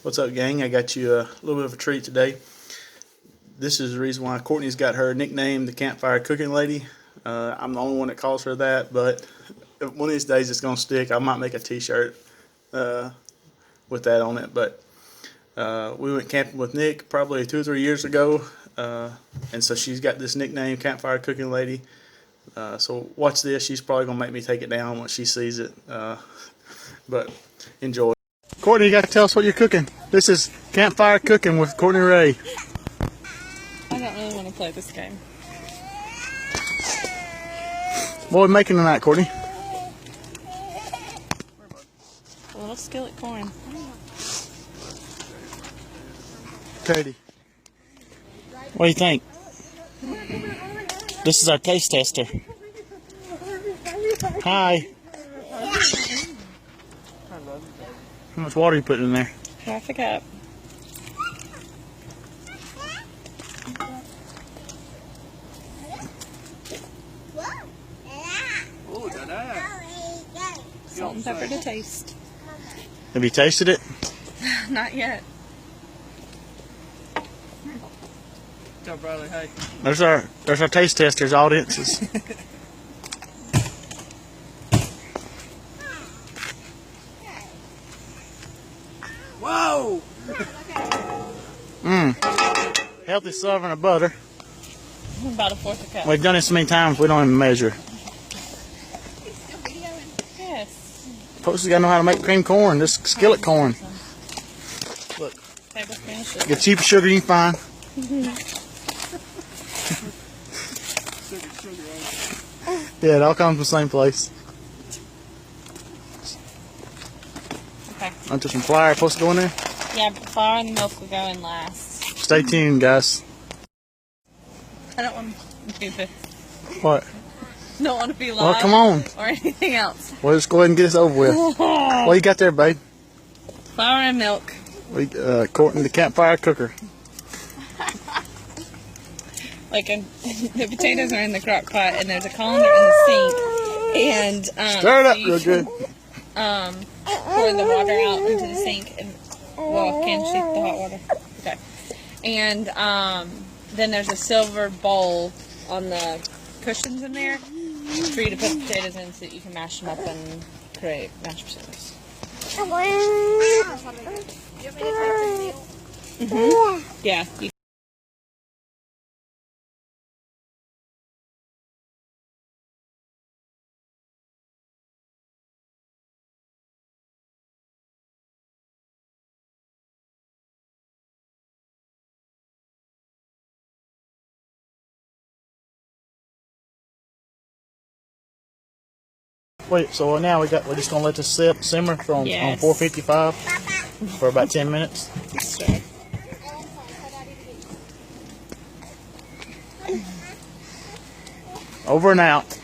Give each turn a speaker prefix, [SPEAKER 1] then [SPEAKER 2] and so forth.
[SPEAKER 1] What's up, gang? I got you a little bit of a treat today. This is the reason why Courtney's got her nickname, the Campfire Cooking Lady. I'm the only one that calls her that, but one of these days it's going to stick. I might make a t-shirt with that on it. But we went camping with Nick probably 2 or 3 years ago, and so she's got this nickname, Campfire Cooking Lady. So watch this. She's probably going to make me take it down once she sees it. But enjoy. Courtney, you got to tell us what you're cooking. This is Campfire Cooking with Courtney Ray.
[SPEAKER 2] I don't really want to play this game.
[SPEAKER 1] What are we making tonight, Courtney?
[SPEAKER 2] A little skillet corn.
[SPEAKER 1] Katie, what do you think? This is our taste tester. Hi. How much water are you putting in there?
[SPEAKER 2] Half a cup. Salt and pepper to taste.
[SPEAKER 1] Have you tasted it?
[SPEAKER 2] Not yet.
[SPEAKER 3] Go, brother. Hey.
[SPEAKER 1] There's our taste testers, audiences.
[SPEAKER 3] Whoa!
[SPEAKER 1] Healthy serving of butter.
[SPEAKER 2] About a fourth a cup.
[SPEAKER 1] We've done it so many times we don't even measure.
[SPEAKER 2] Yes.
[SPEAKER 1] Folks got to know how to make cream corn. This skillet corn. Look,
[SPEAKER 2] Tablespoon of sugar.
[SPEAKER 1] get cheap sugar you can find. Yeah, it all comes from the same place.
[SPEAKER 2] Okay.
[SPEAKER 1] Onto some flour supposed to go in there.
[SPEAKER 2] Yeah, but flour and milk will go in last.
[SPEAKER 1] Stay tuned, guys.
[SPEAKER 2] I don't want to do this.
[SPEAKER 1] What?
[SPEAKER 2] Don't want to be
[SPEAKER 1] Well,
[SPEAKER 2] live
[SPEAKER 1] come on.
[SPEAKER 2] or anything else.
[SPEAKER 1] We'll just go ahead and get this over with. What you got there, babe?
[SPEAKER 2] Flour and milk.
[SPEAKER 1] Courtney, the Campfire Cooker.
[SPEAKER 2] Like the potatoes are in the crock pot, and there's a colander in the sink, and
[SPEAKER 1] Stir it up
[SPEAKER 2] so
[SPEAKER 1] real good.
[SPEAKER 2] pour the water out into the sink, and well, can she the hot water? Okay, and then there's a silver bowl on the cushions in there for you to put the potatoes in, so that you can mash them up and create mashed potatoes. Yeah.
[SPEAKER 1] Wait, so now we're just gonna let this simmer on
[SPEAKER 2] Yes.
[SPEAKER 1] 455 for about 10 minutes.
[SPEAKER 2] Sure.
[SPEAKER 1] Over and out.